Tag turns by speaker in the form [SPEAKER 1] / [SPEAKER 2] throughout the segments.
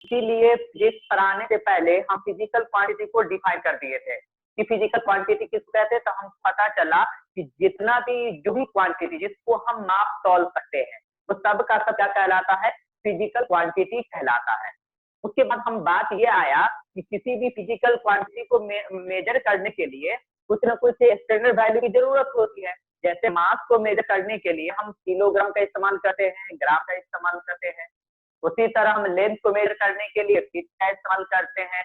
[SPEAKER 1] इसीलिए फिजिक्स पढ़ाने से पहले हम फिजिकल क्वांटिटी को डिफाइन कर दिए थे कि फिजिकल क्वांटिटी किसको कहते हैं। तो हम पता चला कि जितना भी जो भी क्वांटिटी जिसको हम माप तौल सकते हैं वो सब का सब क्या कहलाता है, फिजिकल क्वांटिटी कहलाता है। उसके बाद हम बात ये आया कि किसी भी फिजिकल क्वांटिटी को मेजर करने के लिए कुछ ना कुछ स्टैंडर्ड वैल्यू की जरूरत होती है। जैसे मास को मेजर करने के लिए हम किलोग्राम का इस्तेमाल करते हैं, ग्राम का इस्तेमाल करते हैं। उसी तरह हम लेंथ को मेजर करने के लिए फीट का इस्तेमाल करते हैं,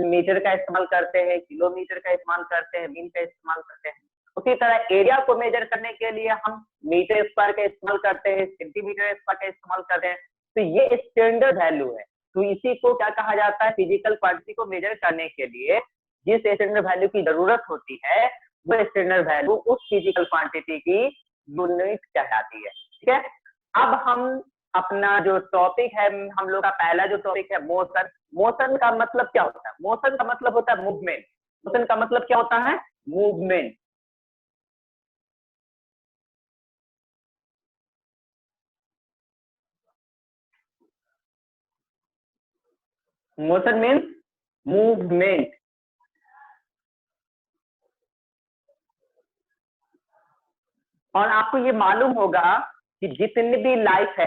[SPEAKER 1] मीटर का इस्तेमाल करते हैं, किलोमीटर का इस्तेमाल करते हैं, मील का इस्तेमाल करते हैं। उसी तरह एरिया को मेजर करने के लिए हम मीटर स्क्वायर का इस्तेमाल करते हैं, सेंटीमीटर स्क्वायर का इस्तेमाल करते हैं। तो ये स्टैंडर्ड वैल्यू है। तो इसी को क्या कहा जाता है, फिजिकल क्वांटिटी को मेजर करने के लिए जिस स्टैंडर्ड वैल्यू की जरूरत होती है वो स्टैंडर्ड वैल्यू उस फिजिकल क्वांटिटी की यूनिट कहलाती है। ठीक है, अब हम अपना जो टॉपिक है, हम लोग का पहला जो टॉपिक है मोशन। मोशन का मतलब क्या होता है? मोशन का मतलब होता है मूवमेंट। मोशन का मतलब क्या होता है? मूवमेंट। Motion means movement. और आपको ये मालूम होगा कि जितनी भी लाइफ है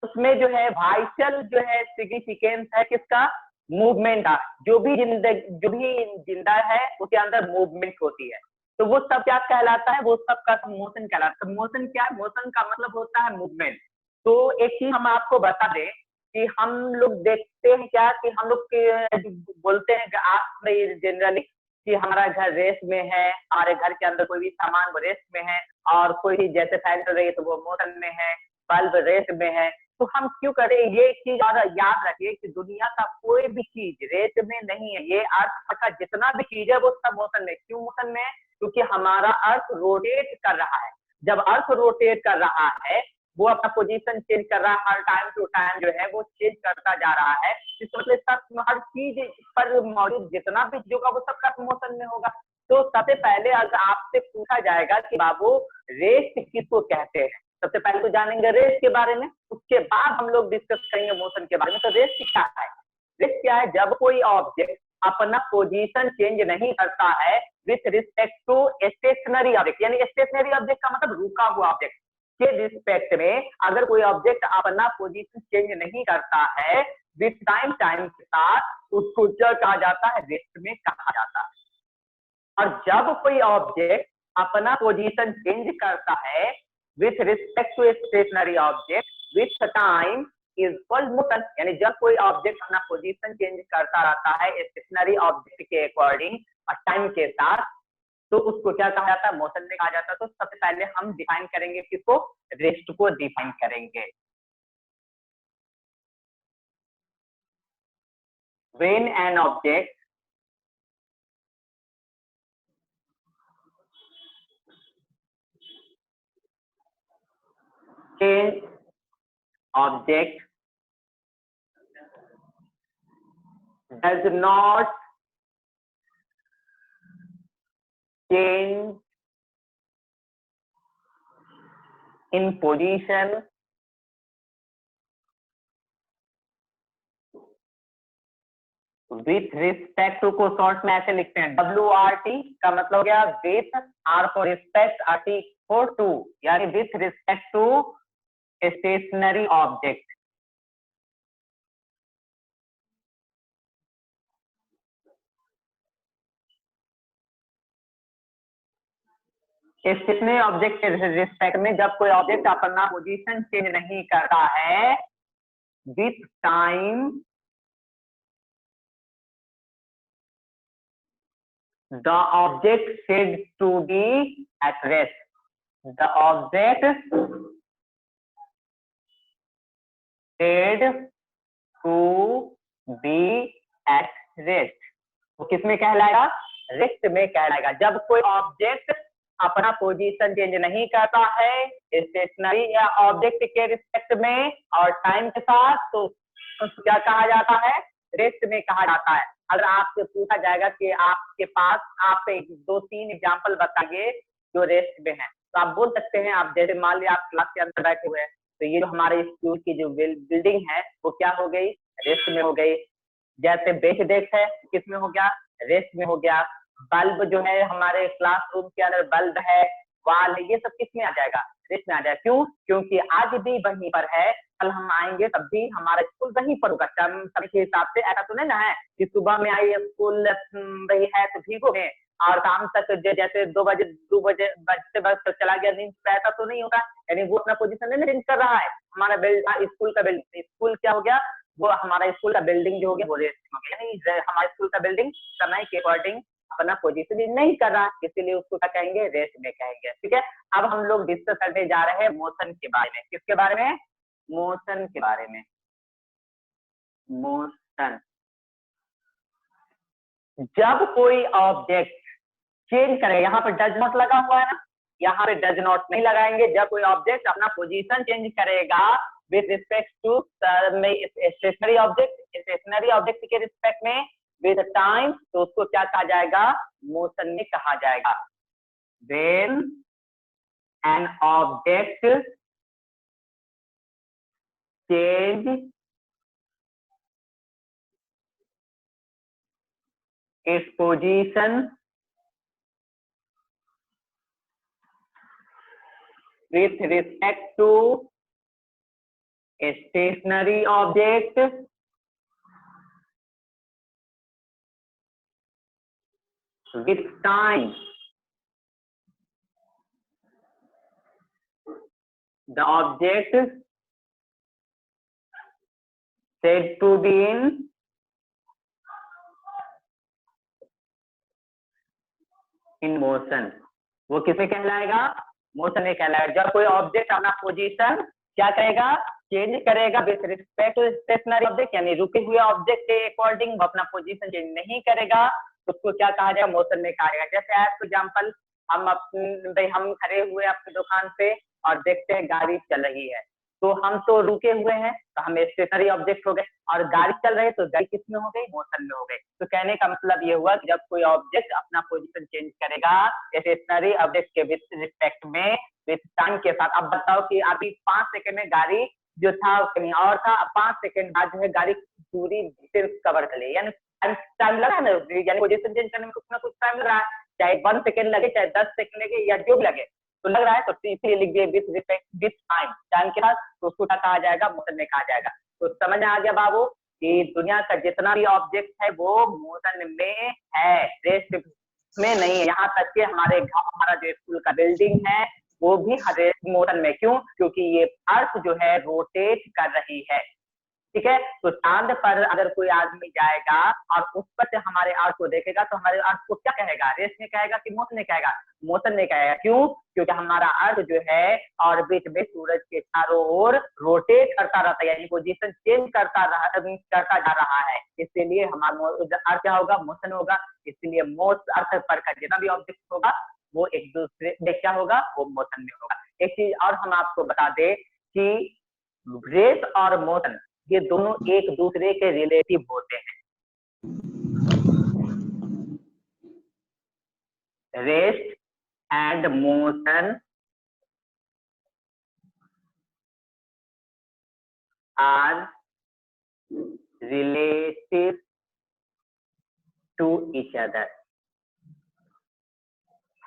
[SPEAKER 1] उसमें जो है वाइटल जो है सिग्निफिकेंस है किसका? मूवमेंट का। जो भी जिंदा है उसके अंदर मूवमेंट होती है, तो वो सब क्या कहलाता है? वो सब का मोशन कहलाता है। मोशन क्या है? मोशन का मतलब होता है मूवमेंट। तो एक चीज हम आपको बता दें कि हम लोग देखते हैं क्या कि हम लोग बोलते हैं कि आप जनरली कि हमारा घर रेस्ट में है, हमारे घर के अंदर कोई भी सामान वो रेस्ट में है, और कोई जैसे फैन चल रही है तो वो मोशन में है, बल्ब रेस्ट में है। तो हम क्यों करें ये चीज? और याद रखिए कि दुनिया का कोई भी चीज रेस्ट में नहीं है। ये अर्थ का जितना भी चीज है वो सब मोशन में। क्यों मोशन में? क्योंकि हमारा अर्थ रोटेट कर रहा है। जब अर्थ रोटेट कर रहा है वो अपना पोजीशन चेंज कर रहा है, हर टाइम टू टाइम जो है वो चेंज करता जा रहा है। इस मतलब सब हर चीज पर मौजूद जितना भी चीज होगा वो सबका मोशन में होगा। तो सबसे पहले अगर आपसे पूछा जाएगा कि बाबू रेस्ट किसको कहते हैं, सबसे पहले तो जानेंगे रेस्ट के बारे में, उसके बाद हम लोग डिस्कस करेंगे मोशन के बारे में। तो रेस्ट क्या है? रेस्ट क्या है? जब कोई ऑब्जेक्ट अपना पोजीशन चेंज नहीं करता है with respect to stationary object, यानी स्टेशनरी ऑब्जेक्ट का मतलब रुका हुआ ऑब्जेक्ट के रिस्पेक्ट में अगर कोई ऑब्जेक्ट अपना पोजीशन चेंज नहीं करता है विथ टाइम के साथ, उसको क्या कहा जाता है? रेस्ट में कहा जाता है। और जब कोई ऑब्जेक्ट अपना पोजीशन चेंज करता है with respect to stationary object with time is called motion, यानी जब कोई ऑब्जेक्ट अपना पोजीशन चेंज करता रहता है स्टेशनरी ऑब्जेक्ट के अकॉर्डिंग और टाइम के साथ, तो उसको क्या कहा जाता है? मोशन में कहा जाता है। तो सबसे पहले हम डिफाइन करेंगे किसको? रेस्ट को डिफाइन करेंगे। When an object change object does not change in position with respect to, को शॉर्ट में ऐसे लिखते हैं WRT का मतलब हो गया with, R for respect, RT for to, यानी with respect to stationary object. Stationary object के रिस्पेक्ट में जब कोई ऑब्जेक्ट अपना पोजीशन चेंज नहीं करता है with time, the object said to be at rest, the object said to be at rest, वो किसमें कहलाएगा? रेस्ट में कहलाएगा। जब कोई ऑब्जेक्ट अपना पोजीशन चेंज नहीं करता है स्टेशनरी या ऑब्जेक्ट के रिस्पेक्ट में और टाइम के साथ, तो क्या कहा जाता है? रेस्ट में कहा जाता है। अगर आपसे पूछा जाएगा कि आपके पास आप 2-3 एग्जाम्पल बताइए जो रेस्ट में है, तो आप बोल सकते हैं, आप जैसे मान लिया आप क्लास के अंदर बैठे हुए हैं, तो ये जो हमारे स्कूल की जो बिल्डिंग है वो क्या हो गई? रेस्ट में हो गई। जैसे बेंच डेस्क है, किसमें हो गया, रेस्ट में हो गया। बल्ब जो है हमारे क्लासरूम के अंदर बल्ब है, वाल है, ये सब किसमें आ जाएगा, रेस्ट में आ जाएगा। क्यों, क्योंकि आज भी वहीं पर है, कल हम आएंगे तब भी हमारा स्कूल वहीं पर होगा। समय के हिसाब से ऐसा तो नहीं ना है कि सुबह में आई स्कूल वही है तो भीगोगे और शाम तक जैसे 2 बजे बस चला गया नींद, ऐसा तो नहीं होगा। यानी वो अपना पोजीशन नहीं चेंज कर रहा है। हमारा स्कूल का बिल्डिंग, स्कूल क्या हो गया, वो हमारा स्कूल का बिल्डिंग जो हो गया वो रेस्ट में हो गया। यानी हमारा स्कूल का बिल्डिंग समय के अकॉर्डिंग अपना पोजीशन नहीं कर रहा, इसीलिए उसको क्या कहेंगे, रेस्ट में कहेंगे। ठीक है, अब हम लोग डिस्कस करने जा रहे हैं मोशन के बारे में। किसके बारे में, मोशन के बारे में। मोशन, जब कोई ऑब्जेक्ट चेंज करेगा, यहाँ पर डज नॉट लगा हुआ है ना, यहाँ पे डज नॉट नहीं लगाएंगे। जब कोई ऑब्जेक्ट अपना पोजीशन चेंज करेगा with respect to stationary object, stationary object के रिस्पेक्ट में विद टाइम, तो उसको क्या कहा जाएगा, मोशन में कहा जाएगा। When an object change its position with respect to a stationary object with time, the object said to be in motion, वो किसे कहलाएगा, मोशन में कहलाएगा। जब कोई ऑब्जेक्ट अपना पोजीशन क्या करेगा, चेंज करेगा with respect to stationary object, यानी रुके हुए ऑब्जेक्ट के अकॉर्डिंग वो अपना पोजीशन चेंज नहीं करेगा, तो उसको क्या कहा जाएगा, मोशन में कहा जाएगा। जैसे एज एग्जांपल हम खड़े हुए अपनी दुकान पे और देखते हैं गाड़ी चल रही है, तो हम तो रुके हुए हैं, तो हम स्टेशनरी ऑब्जेक्ट हो गए, और गाड़ी चल रही है तो गाड़ी किसमें हो गई, मोशन में हो गई। तो कहने का मतलब ये हुआ कि जब कोई ऑब्जेक्ट अपना पोजीशन चेंज करेगा स्टेशनरी ऑब्जेक्ट के रिस्पेक्ट में विथ टाइम के साथ। अब बताओ कि अभी 5 सेकंड में गाड़ी जो था कहीं और था, 5 सेकंड बाद जो है गाड़ी पूरी डिस्टेंस कवर कर ली, यानी टाइम लगा ना, यानी पोजीशन चेंज करने में कुछ ना कुछ टाइम लग रहा है, चाहे 1 सेकंड लगे, चाहे 10 सेकंड लगे, या जो भी लगे, तो लग रहा है, तो इसलिए लिख दिए with respect with time, time के साथ, तो उसको क्या कहा जाएगा, मोशन में कहा जाएगा। तो समझ में आ गया बाबू कि दुनिया का जितना भी ऑब्जेक्ट है वो मोशन में है, रेस्ट में नहीं है। यहाँ तक कि हमारा जो स्कूल का बिल्डिंग है वो भी मोशन में। क्यों, क्योंकि ये अर्थ जो है रोटेट कर रही है। ठीक है, तो चांद पर अगर कोई आदमी जाएगा और उस पर से हमारे अर्थ को देखेगा तो हमारे अर्थ को क्या कहेगा, रेस्ट में कहेगा कि मोशन में कहेगा, मोशन में कहेगा। क्यों, क्योंकि हमारा अर्थ जो है ऑर्बिट में सूरज के चारों ओर रोटेट करता रहता है, यानी पोजीशन चेंज करता जा रहा है, इसीलिए हमारा अर्थ क्या होगा, मोशन होगा। इसलिए मोस्ट अर्थ पर का जितना भी ऑब्जेक्ट होगा वो एक दूसरे में क्या होगा, वो मोशन में होगा। एक चीज और हम आपको बता दें कि रेस और मोशन ये दोनों एक दूसरे के रिलेटिव होते हैं। Rest and motion are relative to each other.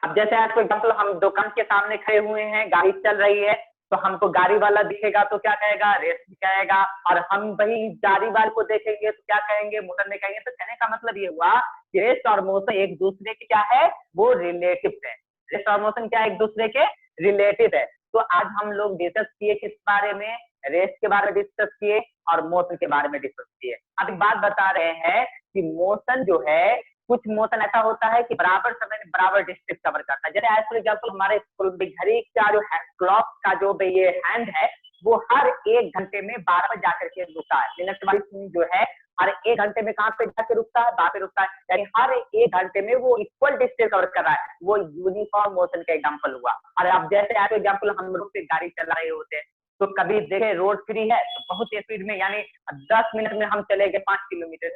[SPEAKER 1] अब जैसे आपको एग्जाम्पल, हम दुकान के सामने खड़े हुए हैं, गाड़ी चल रही है, तो हमको गाड़ी वाला दिखेगा तो क्या कहेगा, रेस कहेगा, और हम वही गाड़ी वाले को देखेंगे तो क्या कहेंगे, मोशन में कहेंगे। तो कहने का मतलब ये हुआ कि रेस और मोशन एक दूसरे के क्या है, वो रिलेटिव है। रेस और मोशन क्या एक दूसरे के रिलेटिव है। तो आज हम लोग डिस्कस किए किस बारे में, रेस के बारे में डिस्कस किए और मोशन के बारे में डिस्कस किए। अब एक बात बता रहे हैं कि मोशन जो है, कुछ मोशन ऐसा होता है कि बराबर समय में बराबर डिस्टेंस कवर करता है। जैसे एज फॉर एग्जाम्पल हमारे घड़ी का जो क्लॉक का जो ये हैंड है वो हर 1 घंटे में 12 बजे जाकर के रुकता है। मिनट वाइज जो है हर 1 घंटे में कहाँ पे जाके रुकता है, वहां पे रुकता है, यानी हर 1 घंटे में वो इक्वल डिस्टेंस कवर कर रहा है। वो यूनिफॉर्म मोशन का एग्जाम्पल हुआ। और अब जैसे एज एग्जाम्पल हम रोड पे गाड़ी चला रहे होते हैं, तो कभी देखे रोड फ्री है तो बहुत स्पीड में, यानी 10 मिनट में हम चले गए 5 किलोमीटर,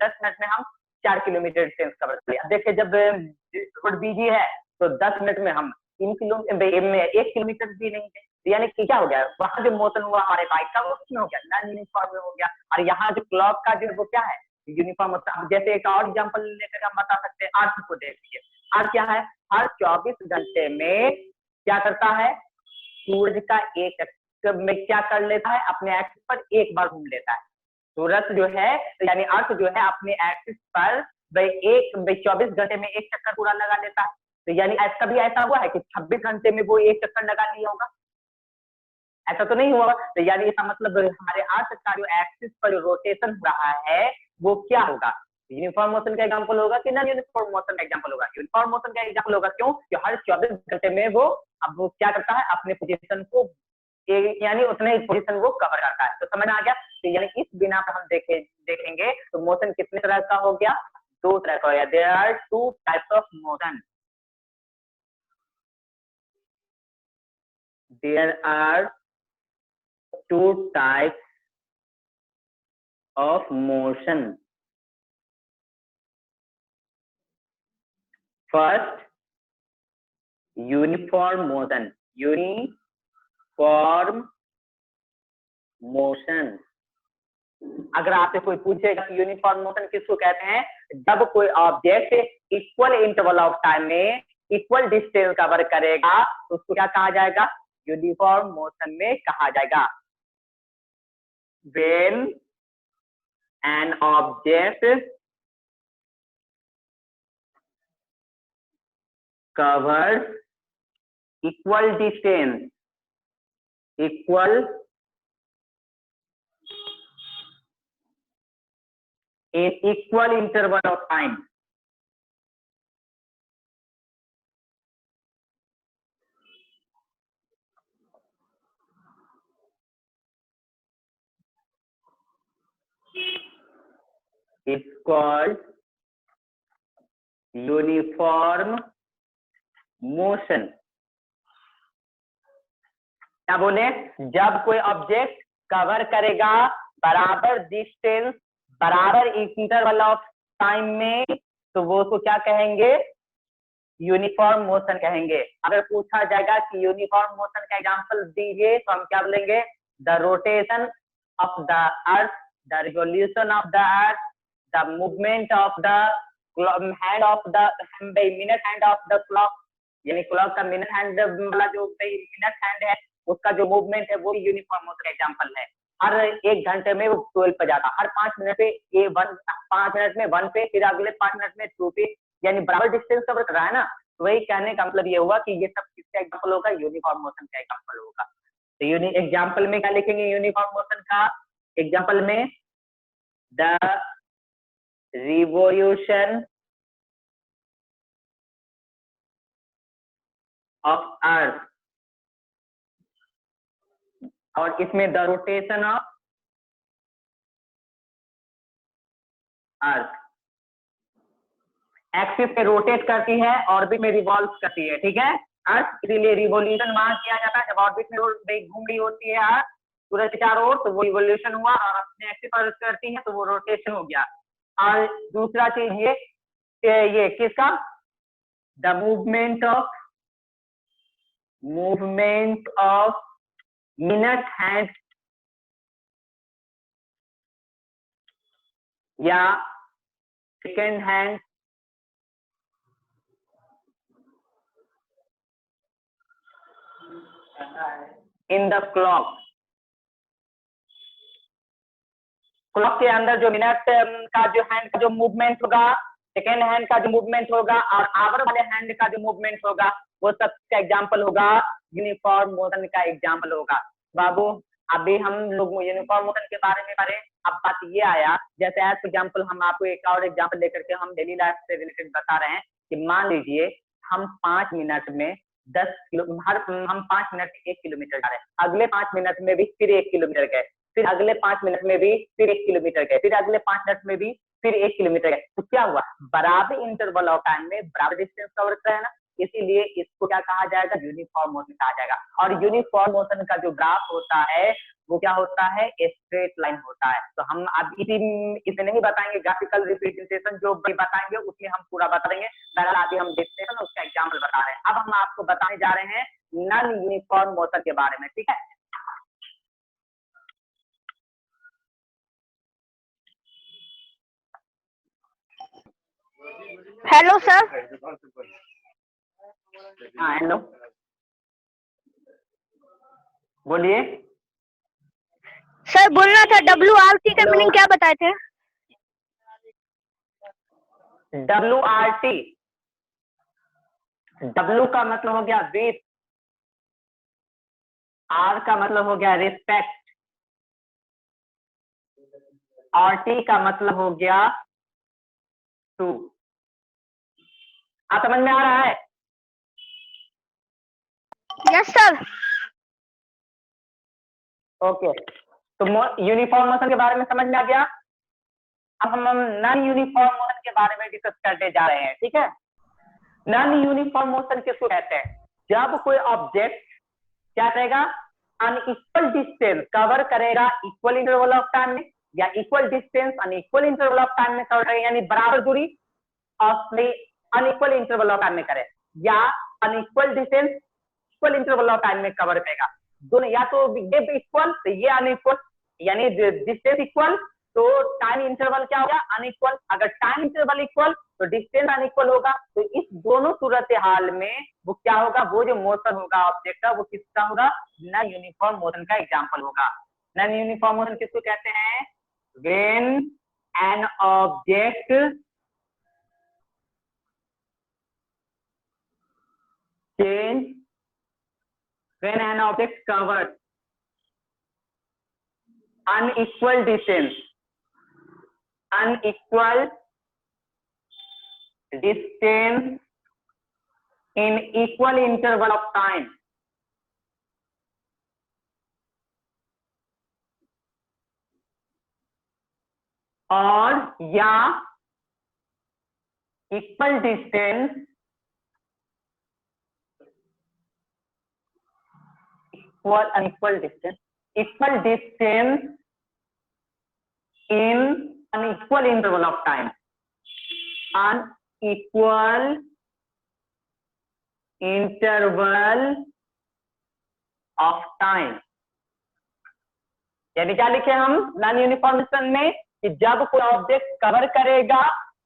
[SPEAKER 1] 10 मिनट में हम 4 किलोमीटर डिस्टेंस कवर कर लिया। देखिए जब रोड बिजी है तो 10 मिनट में हम 1 किलोमीटर भी नहीं थे, यानी कि क्या हो गया, वहां जो मोशन हुआ हमारे बाइक का वो क्यों हो गया, नॉन यूनिफॉर्म हो गया। और यहाँ जो क्लॉक का जो वो क्या है, यूनिफॉर्म होता है। जैसे एक और एग्जाम्पल लेकर हम बता सकते हैं, अर्थ को देखिए। अर्थ क्या है, हर 24 घंटे में क्या करता है, सूरज का एक चक्कर में क्या कर लेता है, अपने एक्सिस पर एक बार घूम लेता है। सूरज जो है यानी अर्थ जो है अपने एक्सिस पर 24 घंटे में एक चक्कर पूरा लगा लेता है। तो यानी कभी ऐसा हुआ है कि 26 घंटे में वो एक चक्कर लगा लिया होगा, ऐसा तो नहीं हुआ। तो यानी इसका मतलब हमारे अर्थ का जो एक्सिस पर जो रोटेशन हो रहा है वो क्या होगा, यूनिफॉर्म मोशन का एग्जांपल होगा कि नॉन यूनिफॉर्म मोशन का एग्जांपल होगा। यूनिफॉर्म मोशन का एग्जांपल होगा, क्यों, कि हर 24 घंटे में वो अब वो क्या करता है, अपने पोजीशन को यानी उतने ही पोजीशन वो कवर करता है। तो समझ आ गया। तो यानी इस बिना पर हम देखेंगे तो मोशन कितने तरह का हो गया, 2 तरह का हो गया। There are 2 types of motion, there are 2 types of motion. First, uniform motion, uniform motion. अगर आपसे कोई पूछेगा यूनिफॉर्म मोशन किसको कहते हैं, जब कोई object equal interval of time में इक्वल डिस्टेंस कवर करेगा तो उसको क्या कहा जाएगा, यूनिफॉर्म मोशन में कहा जाएगा। When an object covers equal distance in equal interval of time, it's called uniform motion. क्या बोले, जब कोई ऑब्जेक्ट कवर करेगा बराबर डिस्टेंस बराबर इंटरवल ऑफ टाइम में तो वो उसको क्या कहेंगे, यूनिफॉर्म मोशन कहेंगे। अगर पूछा जाएगा कि यूनिफॉर्म मोशन का एग्जांपल दीजिए तो हम क्या बोलेंगे, the rotation of the earth, the revolution of the earth, the movement of the hand of the minute hand of the clock, यानी क्लॉक का मिनट हैंड वाला जो मिनट हैंड है उसका जो मूवमेंट है वो भी यूनिफॉर्म मोशन का एग्जांपल है। हर 1 घंटे में वो 12 पे जाता, हर 5 मिनट पे ए 1, 5 मिनट में 1 पे, फिर अगले 5 मिनट में 2 पे, यानी बराबर डिस्टेंस कवर कर रहा है ना। तो वही कहने का मतलब ये हुआ कि ये सब किसका एग्जांपल होगा, यूनिफॉर्म मोशन का एग्जांपल होगा। तो एग्जांपल में क्या लिखेंगे, यूनिफॉर्म मोशन का एग्जांपल में द रिवोल्यूशन ऑफ अर्थ, और इसमें the rotation of earth, axis पे रोटेट करती है, ऑर्बिट में रिवॉल्व करती है, ठीक है अर्थ, इसीलिए रिवोल्यूशन वहां किया जाता है जब ऑर्बिट में घूम रही होती है अर्थ सूरज के चारों ओर, तो वो रिवोल्यूशन हुआ, और अपने एक्सिस पर करती है तो वो रोटेशन हो गया। और दूसरा चीज ये किसका, the movement of minute hand या second hand in the clock. Clock के अंदर जो मिनट का जो हैंड का जो मूवमेंट होगा, सेकेंड हैंड का जो मूवमेंट होगा, और आवर वाले हैंड का जो मूवमेंट होगा, वो सब का एग्जांपल होगा, यूनिफॉर्म मोशन का एग्जांपल होगा। बाबू अभी हम लोग यूनिफॉर्म मोशन के बारे में पढ़े, अब बात ये आया, जैसे एज एग्जांपल हम आपको एक और एग्जांपल लेकर के हम डेली लाइफ से रिलेटेड बता रहे हैं कि मान लीजिए हम 5 मिनट में 10 किलो, हम 5 मिनट में 1 किलोमीटर जा रहे हैं, अगले 5 मिनट में भी फिर 1 किलोमीटर गए, फिर अगले 5 मिनट में भी फिर 1 किलोमीटर गए, फिर अगले 5 मिनट में भी फिर 1 किलोमीटर गए। तो क्या हुआ, बराबर इंटरवल ऑफ टाइम में बराबर डिस्टेंस कवर कर रहे हैं ना, इसीलिए इसको क्या कहा जाएगा, यूनिफॉर्म मोशन कहा जाएगा। और यूनिफॉर्म मोशन का जो ग्राफ होता है वो क्या होता है, स्ट्रेट लाइन होता है। तो हम अब इसे नहीं बताएंगे, ग्राफिकल रिप्रेजेंटेशन जो भी बताएंगे उसमें हम पूरा बता देंगे। बहरहाल अभी हम देखते हैं ना उसका एग्जाम्पल बता रहे हैं। अब हम आपको बताने जा रहे हैं नॉन यूनिफॉर्म मोशन के बारे में, ठीक है।
[SPEAKER 2] Hello sir.
[SPEAKER 1] हाँ हेलो, बोलिए।
[SPEAKER 2] सर बोलना था WRT का
[SPEAKER 1] हेलो।
[SPEAKER 2] मीनिंग क्या बताए थे?
[SPEAKER 1] WRT, W का मतलब हो गया विथ, R का मतलब हो गया रिस्पेक्ट, और T का मतलब हो गया टू। आप समझ में आ रहा है?
[SPEAKER 2] Yes sir.
[SPEAKER 1] ओके, तो यूनिफॉर्म मोशन के बारे में समझ में आ गया। अब हम नॉन यूनिफॉर्म मोशन के बारे में डिस्कस करने जा रहे हैं, ठीक है। नॉन यूनिफॉर्म मोशन किसको कहते हैं? जब कोई ऑब्जेक्ट क्या करेगा, अनइक्वल डिस्टेंस कवर करेगा इक्वल इंटरवल ऑफ टाइम में, या equal distance unequal interval of time में कवर करेगा, यानी बराबर दूरी और अनइक्वल इंटरवल ऑफ टाइम में करे, या unequal distance equal interval of time में कवर करेगा। दोनों, या तो ये इक्वल तो ये अनइक्वल, यानी डिस्टेंस इक्वल तो टाइम इंटरवल क्या होगा, अनइक्वल। अगर टाइम इंटरवल इक्वल तो डिस्टेंस अनइक्वल होगा। तो इस दोनों सूरत हाल में वो क्या होगा, वो जो मोशन होगा ऑब्जेक्ट का, वो किसका होगा, नॉन यूनिफॉर्म मोशन का एग्जांपल होगा। नॉन यूनिफॉर्म मोशन किसको कहते हैं? When an object change, when an object covers unequal distance in equal interval of time, और या equal distance equal distance in unequal interval of time, unequal interval of time। यानी क्या लिखे हम non uniform motion में, कि जब कोई ऑब्जेक्ट कवर करेगा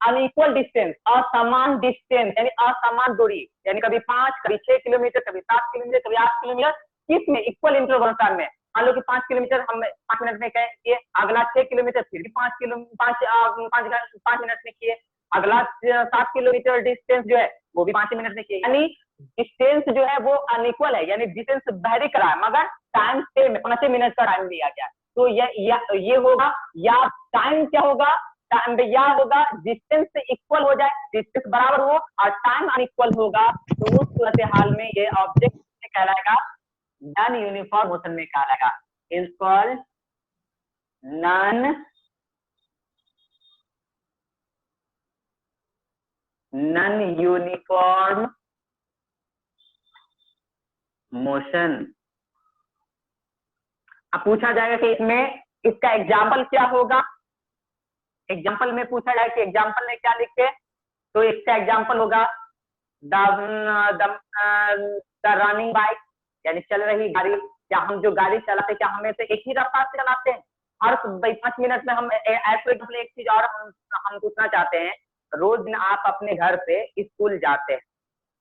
[SPEAKER 1] अनइक्वल डिस्टेंस, असमान डिस्टेंस यानी असमान दूरी, यानी कभी 5, कभी 6 किलोमीटर, कभी 7 किलोमीटर, कभी 8 किलोमीटर, किसमें, इक्वल इंटरवल टाइम में। मान लो कि 5 किलोमीटर हम 5 मिनट में किए, अगला 6 किलोमीटर फिर भी 5 मिनट में किए, अगला 7 किलोमीटर डिस्टेंस जो है वो भी 5 मिनट में किए। यानी डिस्टेंस जो है वो अनइक्वल है, यानी डिस्टेंस वेरी करा है, मगर टाइम सेम है, 5 मिनट का टाइम दिया गया। तो ये होगा, या टाइम क्या होगा, टाइम या होगा डिस्टेंस से इक्वल हो जाए, डिस्टेंस बराबर हो और टाइम अनइक्वल होगा, तो उस सूरत हाल में ये ऑब्जेक्ट कहलाएगा, नॉन यूनिफॉर्म मोशन में कहलाएगा, is called non uniform motion. अब पूछा जाएगा कि इसमें इसका एग्जाम्पल क्या होगा। एग्जाम्पल में पूछा जाए कि एग्जाम्पल में क्या लिखे, तो इसका एग्जाम्पल होगा द रनिंग बाइक, यानी चल रही गाड़ी। क्या हम जो गाड़ी चलाते, क्या हमें से एक ही रफ्तार से चलाते हैं? हर 5 मिनट में हम ऐसे एक चीज और हम पूछना चाहते हैं, रोज दिन आप अपने घर से स्कूल जाते हैं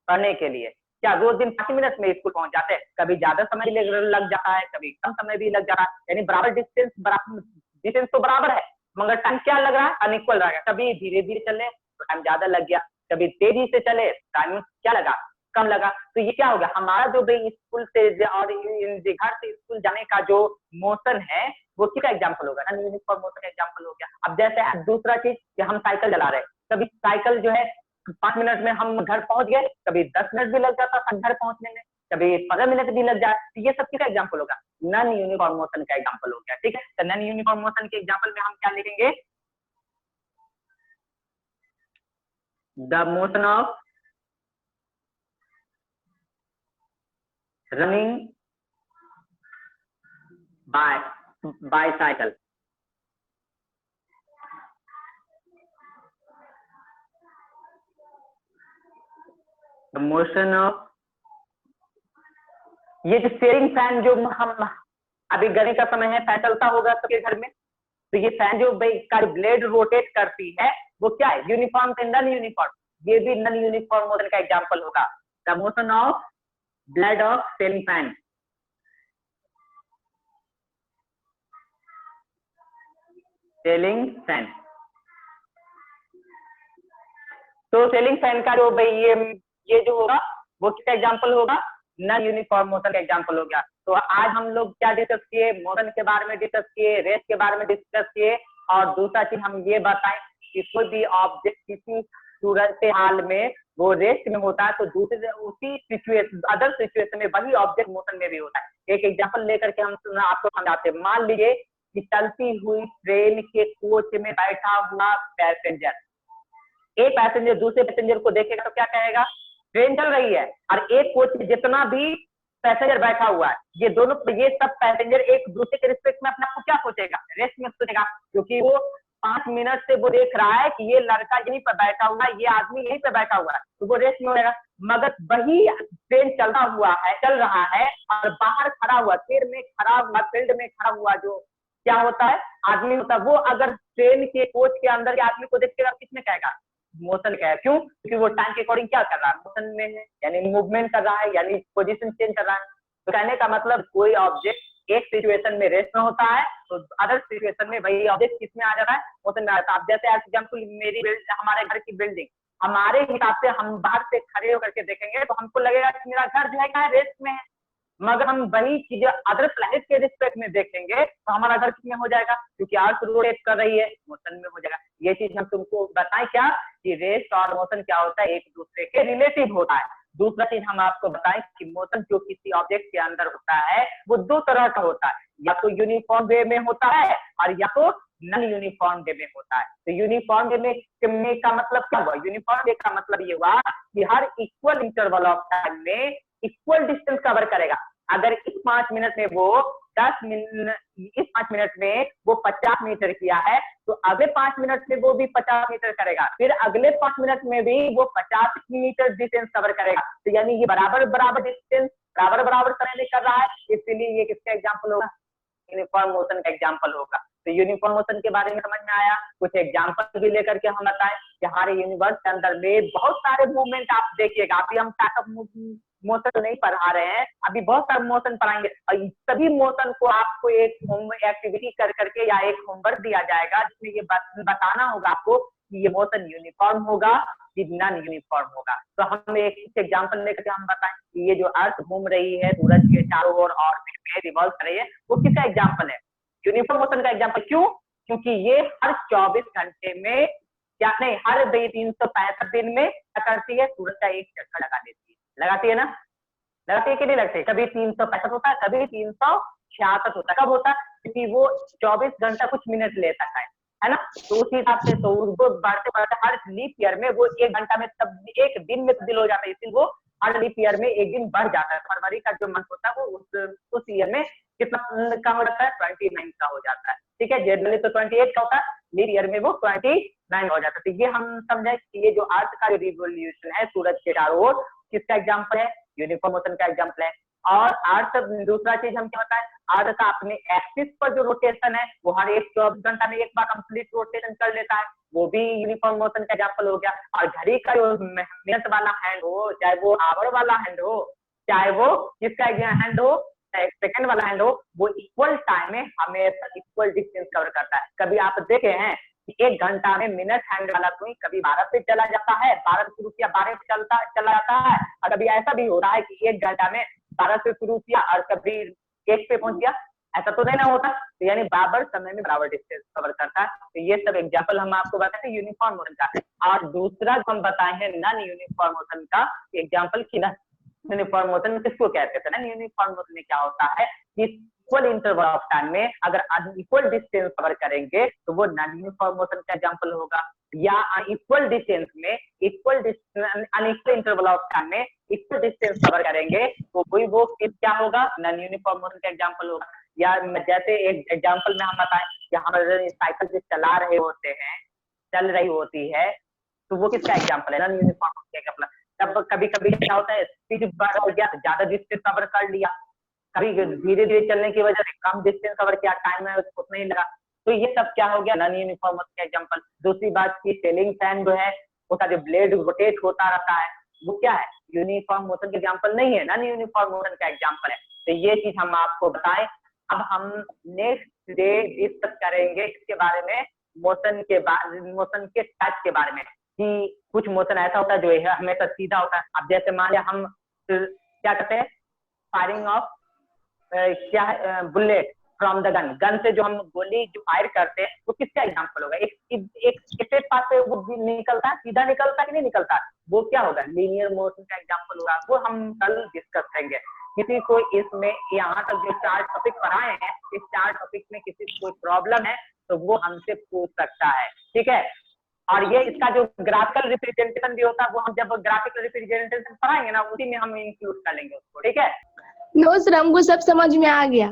[SPEAKER 1] पढ़ने के लिए, क्या रोज दिन 5 मिनट में स्कूल पहुंच जाते हैं? कभी ज्यादा समय लग जाता है, कभी कम समय भी लग जाता है, यानी बराबर डिस्टेंस तो बराबर है, मगर टाइम क्या लग रहा है, अनइक्वल लग रहा है। कभी धीरे धीरे चले तो टाइम ज्यादा लग गया, कभी तेजी से चले टाइम क्या लगा, कम लगा। तो ये क्या होगा, हमारा जो स्कूल से और घर से स्कूल जाने का जो मोशन है वो किसका एग्जाम्पल होगा, नॉन यूनिफॉर्म मोशन का एग्जाम्पल हो गया। अब जैसे दूसरा चीज कि हम साइकिल चला रहे हैं, कभी साइकिल जो है 5 मिनट में हम घर पहुंच गए, कभी 10 मिनट भी लग जाता था घर पहुंचने में, कभी 15 मिनट भी लग जाए। तो ये सब किसका एग्जाम्पल होगा, नॉन यूनिफॉर्म मोशन का एग्जाम्पल हो गया, ठीक है। तो नॉन यूनिफॉर्म मोशन के एग्जाम्पल में हम क्या लिखेंगे, the motion of running bicycle, the motion of ये जो सीलिंग फैन जो हम अभी गर्मी का समय है, फैन चलता होगा सबके घर में, तो ये फैन जो भाई का ब्लेड रोटेट करती है वो क्या है, यूनिफॉर्म से नन यूनिफॉर्म, ये भी नन यूनिफॉर्म मोशन का एग्जांपल होगा। The motion of blade of ceiling fan. Ceiling fan, तो सीलिंग फैन का जो भाई ये जो होगा वो किसका एग्जांपल होगा, नन यूनिफॉर्म मोशन का एग्जांपल हो गया। तो आज हम लोग क्या डिस्कस किए, मोशन के बारे में डिस्कस किए, रेस्ट के बारे में डिस्कस किए, और दूसरा चीज हम ये बताएं कि कोई भी ऑब्जेक्ट किसी सूरत हाल में वो रेस्ट में होता है तो दूसरे उसी सिचुएशन अदर सिचुएशन में वही ऑब्जेक्ट मोशन में भी होता है। एक एग्जांपल लेकर के हम आपको समझाते हैं। मान लीजिए कि चलती हुई ट्रेन के कोच में बैठा हुआ पैसेंजर, एक पैसेंजर दूसरे पैसेंजर को देखेगा तो क्या कहेगा, ट्रेन चल रही है, और एक कोच में जितना भी पैसेंजर बैठा हुआ है ये दोनों ये सब पैसेंजर एक दूसरे के रिस्पेक्ट में अपने आप को क्या सोचेगा, रेस्ट में सोचेगा, क्योंकि वो 5 मिनट से वो देख रहा है कि ये लड़का यहीं पर बैठा हुआ है, ये आदमी यहीं पर बैठा हुआ है, तो वो रेस्ट में हो जाएगा। मगर वही ट्रेन चल रहा है और बाहर खड़ा हुआ, ट्रेन में खड़ा हुआ, फील्ड में खड़ा हुआ जो क्या होता है, आदमी होता है, वो अगर ट्रेन के कोच के अंदर के आदमी को देखेगा किसमें कहेगा, मोशन का है। क्यों, क्योंकि वो टाइम के अकॉर्डिंग क्या कर रहा है, मोशन में है, यानी मूवमेंट कर रहा है, यानी पोजीशन चेंज कर रहा है। तो कहने का मतलब कोई ऑब्जेक्ट एक सिचुएशन में रेस्ट में होता है तो अदर सिचुएशन में वही ऑब्जेक्ट किसमें आ जाता है, मोशन में आता है। जैसे एग्जाम्पल हमारे घर की बिल्डिंग, हमारे हिसाब से हम बाहर से खड़े होकर के देखेंगे तो हमको लगेगा कि मेरा घर जो है क्या रेस्ट में है, मगर हम वही चीजें अदर प्लैनेट के रिस्पेक्ट में देखेंगे तो हमारा घर किसमें हो जाएगा, क्योंकि अर्थ रोटेट कर रही है, मोशन में हो जाएगा। ये चीज हम तुमको बताएं क्या कि रेस्ट और मोशन क्या होता है, एक दूसरे के रिलेटिव होता है। दूसरा चीज हम आपको बताएं कि मोशन जो किसी ऑब्जेक्ट के अंदर होता है वो दो तरह का होता है, या तो यूनिफॉर्म वे में होता है और या तो नन यूनिफॉर्म वे में होता है। तो यूनिफॉर्म वे में का मतलब क्या हुआ, यूनिफॉर्म वे का मतलब ये हुआ कि हर इक्वल इंटरवल ऑफ टाइम में इक्वल डिस्टेंस कवर करेगा। अगर इस 5 मिनट में वो 10 मिनट, इस 5 मिनट में वो 50 मीटर किया है तो अगले 5 मिनट में वो भी 50 मीटर करेगा, फिर अगले 5 मिनट में भी वो 50 मीटर डिस्टेंस कवर करेगा। तो यानी ये बराबर बराबर डिस्टेंस बराबर बराबर समय कर रहा है, इसलिए ये किसका एग्जाम्पल होगा, यूनिफॉर्म मोशन का एग्जाम्पल होगा। तो यूनिफॉर्म मोशन के बारे में समझ में आया, कुछ एग्जाम्पल भी लेकर के हम बताएं कि हमारे यूनिवर्स के अंदर में बहुत सारे मूवमेंट आप देखिएगा। अभी हम मोशन नहीं पढ़ा रहे हैं, अभी बहुत सारे मोशन पढ़ाएंगे और सभी मोशन को आपको एक होम एक्टिविटी कर करके या एक होमवर्क दिया जाएगा जिसमें ये बताना होगा आपको कि ये मोशन यूनिफॉर्म होगा कि नॉन यूनिफॉर्म होगा। तो हम एक एग्जांपल लेकर हम बताएं कि ये जो अर्थ घूम रही है सूरज के चारों ओर ऑर्बिट में रिवॉल्व कर रही है, वो किसका एग्जांपल है, यूनिफॉर्म मोशन का एग्जांपल। क्यों, क्योंकि ये हर 24 घंटे में क्या नहीं, हर 365 दिन में क्या करती है, सूरज का एक चक्कर लगा देती है, लगाती है ना, लगाती है कि नहीं लगती, कभी 365 होता है, कभी 366 होता है। कब होता है, क्योंकि वो 24 घंटा कुछ मिनट लेता है ना, तो उस हिसाब से तो वो बढ़ते बढ़ते हर लीप ईयर में वो 1 घंटा में तब एक दिन में तब्दील हो जाता है, इसलिए वो हर लीप ईयर में एक दिन बढ़ जाता है। फरवरी का जो मंथ होता है वो उस ईयर में कितना का हो जाता है, 29 का हो जाता है। ठीक है, जनरली तो 28 का होता है, लीप ईयर में वो 29 हो जाता है। तो ये हम समझे कि ये जो अर्थ का रिवोल्यूशन है सूरज के चारों ओर, किसका एग्जाम्पल है, यूनिफॉर्म मोशन का एग्जाम्पल है। और अर्थ दूसरा चीज हम क्या होता है, अर्थ का अपने एक्सिस पर जो रोटेशन है वो हर 24 घंटा में एक बार कंप्लीट रोटेशन कर लेता है, वो भी यूनिफॉर्म मोशन का एग्जाम्पल हो गया। और घड़ी का जो मिनट वाला हैंड हो, चाहे वो आवर वाला हैंड हो, चाहे वो किसका हैंड हो, सेकंड वाला हैंड हो, वो इक्वल टाइम में हमेशा इक्वल डिस्टेंस कवर करता है। कभी आप देखे हैं कि 1 घंटा में मिनट हैंड वाला सुई कभी 12 पे चला जाता है, 12 से शुरू किया 12 पे चला जाता है, और कभी ऐसा भी हो रहा है कि 1 घंटा में 12 से शुरू किया और कभी 1 पे पहुंच गया, ऐसा तो नहीं ना होता। तो यानी बराबर समय में बराबर डिस्टेंस कवर करता है। तो ये सब एग्जाम्पल हम आपको बताते हैं यूनिफॉर्म मोशन का। और दूसरा हम बताए हैं नॉन यूनिफॉर्म मोशन का एग्जाम्पल की ना, यूनिफॉर्म मोशन किसको कहते हैं, ना यूनिफॉर्म मोशन में क्या होता है कि इक्वल इंटरवल ऑफ टाइम में अगर अनइक्वल डिस्टेंस कवर करेंगे तो वो नॉन यूनिफॉर्म मोशन का एग्जांपल होगा, या अनइक्वल डिस्टेंस में अनइक्वल इंटरवल ऑफ टाइम में इक्वल डिस्टेंस कवर करेंगे तो कोई वो क्या होगा, नॉन यूनिफॉर्म मोशन का एग्जांपल होगा। या जैसे एक एग्जांपल में हम बताएं कि हम साइकिल से चला रहे होते हैं, चल रही होती है, तो वो किसका एग्जांपल है, नॉन यूनिफॉर्म मोशन का एग्जांपल। तब कभी कभी क्या होता है, स्पीड बढ़ गया, ज्यादा डिस्टेंस कवर कर लिया, कभी धीरे धीरे चलने की वजह से कम डिस्टेंस कवर किया, टाइम में उतना ही लगा। तो ये सब क्या हो गया, नॉन यूनिफॉर्म मोशन का एग्जांपल। दूसरी बात की सीलिंग फैन जो है उसका जो ब्लेड रोटेट होता रहता है वो क्या है, यूनिफॉर्म मोशन का एग्जांपल नहीं है, नॉन यूनिफॉर्म मोशन का एग्जांपल है। तो ये चीज हम आपको बताएं। अब हम नेक्स्ट डे डिस्कस करेंगे इसके बारे में, मोशन के टाइप के बारे में, कि कुछ मोशन ऐसा होता है जो है हमेशा सीधा होता है। अब जैसे मान लिया हम क्या करते हैं, फायरिंग ऑफ क्या बुलेट फ्रॉम द गन से जो हम गोली जो फायर करते हैं वो किसका एग्जांपल होगा, एक स्ट्रेट पाथ पे वो निकलता है, सीधा निकलता है कि नहीं निकलता, वो क्या होगा, लीनियर मोशन का एग्जांपल होगा। वो हम कल डिस्कस करेंगे। किसी को इसमें यहाँ तक जो 4 टॉपिक पढ़ाए हैं, इस 4 टॉपिक में किसी को कोई प्रॉब्लम है तो वो हमसे पूछ सकता है, ठीक है। और ये इसका जो ग्राफिकल रिप्रेजेंटेशन भी होता है वो हम जब ग्राफिकल रिप्रेजेंटेशन पढ़ाएंगे ना उसी में हम इंक्लूड कर लेंगे उसको, ठीक है।
[SPEAKER 3] नो सर, हमको सब समझ में आ गया।